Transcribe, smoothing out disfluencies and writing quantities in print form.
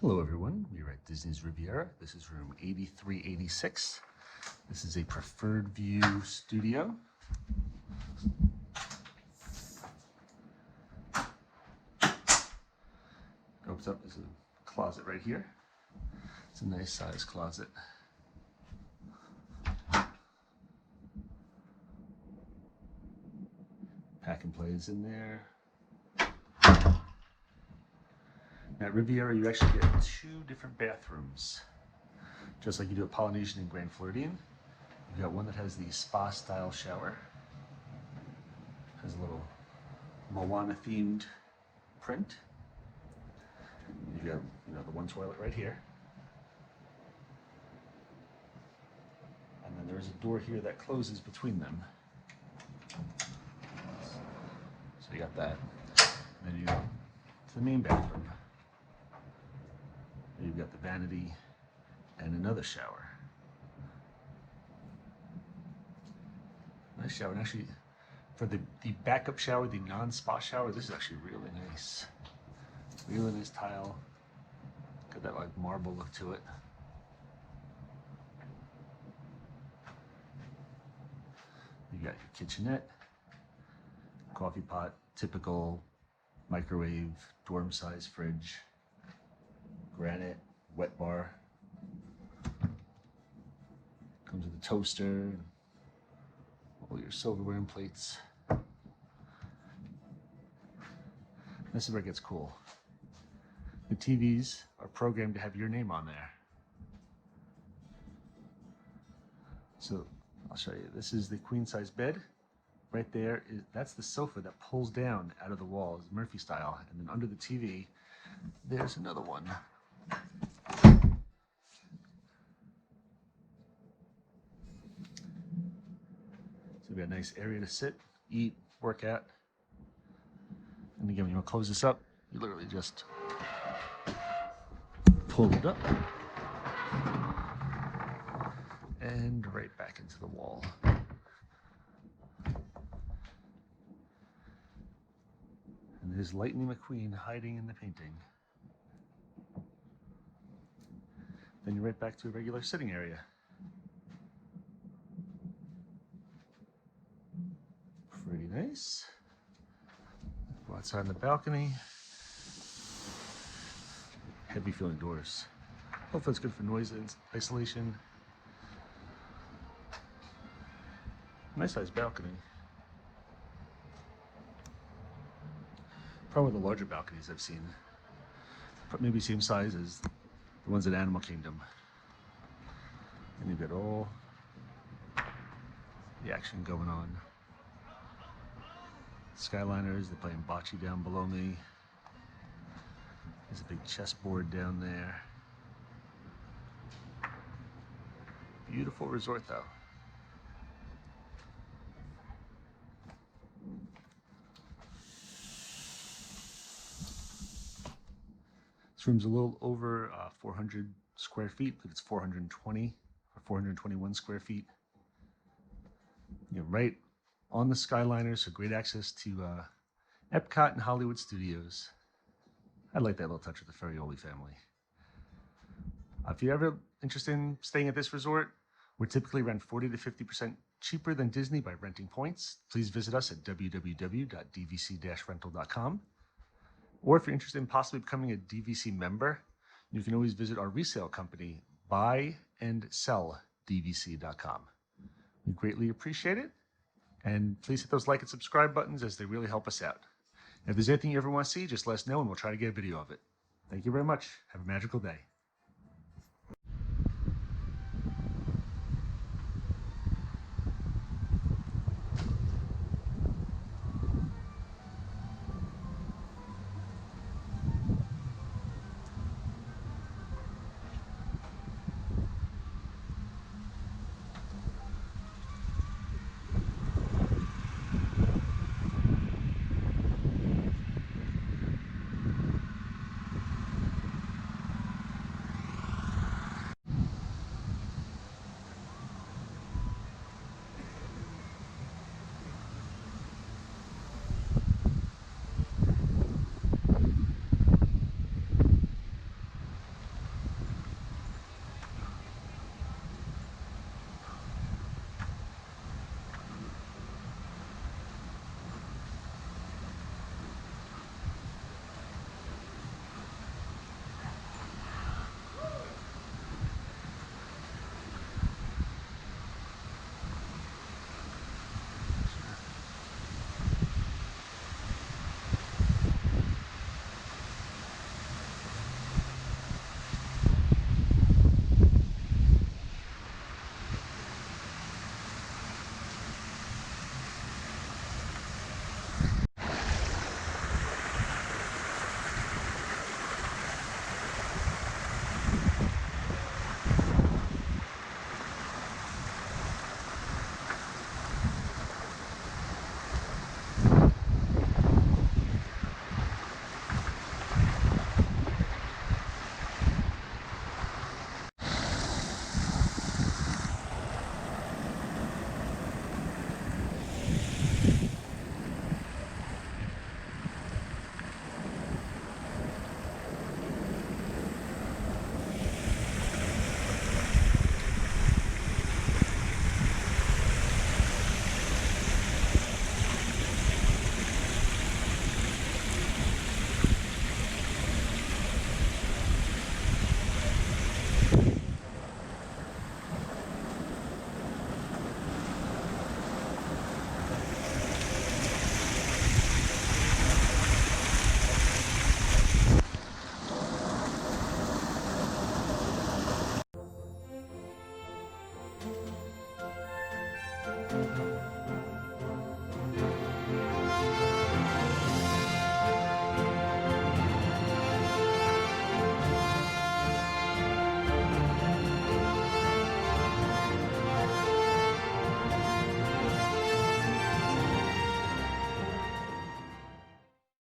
Hello everyone, we are at Disney's Riviera. This is room 8386. This is a preferred view studio. Opens up as a closet right here. It's a nice size closet. Pack and play is in there. At Riviera, you actually get 2 different bathrooms, just like you do at Polynesian and Grand Floridian. You've got one that has the spa-style shower, has a little Moana-themed print. You've got, the one toilet right here, and then there's a door here that closes between them. So you got that. And then you go to the main bathroom. You've got the vanity and another shower. Nice shower. And actually, for the backup shower, the non-spa shower, this is actually really nice. Really nice tile. Got that like marble look to it. You got your kitchenette, coffee pot, typical microwave, dorm size fridge. Granite, wet bar. Comes with a toaster, all your silverware and plates. This is where it gets cool. The TVs are programmed to have your name on there. So I'll show you. This is the queen size bed. Right there, that's the sofa that pulls down out of the wall, Murphy style. And then under the TV, there's another one. So we got a nice area to sit, eat, work out. And again, when you want to close this up, you literally just pull it up and right back into the wall. And there's Lightning McQueen hiding in the painting. Then you're right back to a regular sitting area. Pretty nice. Go outside on the balcony. Heavy feeling doors. Hopefully it's good for noise isolation. Nice sized balcony. Probably the larger balconies I've seen. Maybe same size as the ones at Animal Kingdom. And you've got all the action going on. Skyliners, they're playing bocce down below me. There's a big chessboard down there. Beautiful resort though. This room's a little over 400 square feet, but it's 420 or 421 square feet. You're right on the Skyliner, so great access to Epcot and Hollywood Studios. I like that little touch with the Ferrioli family. If you're ever interested in staying at this resort, we're typically around 40 to 50% cheaper than Disney by renting points. Please visit us at www.dvc-rental.com. Or if you're interested in possibly becoming a DVC member, you can always visit our resale company, buyandselldvc.com. We greatly appreciate it. And please hit those like and subscribe buttons as they really help us out. If there's anything you ever want to see, just let us know and we'll try to get a video of it. Thank you very much. Have a magical day.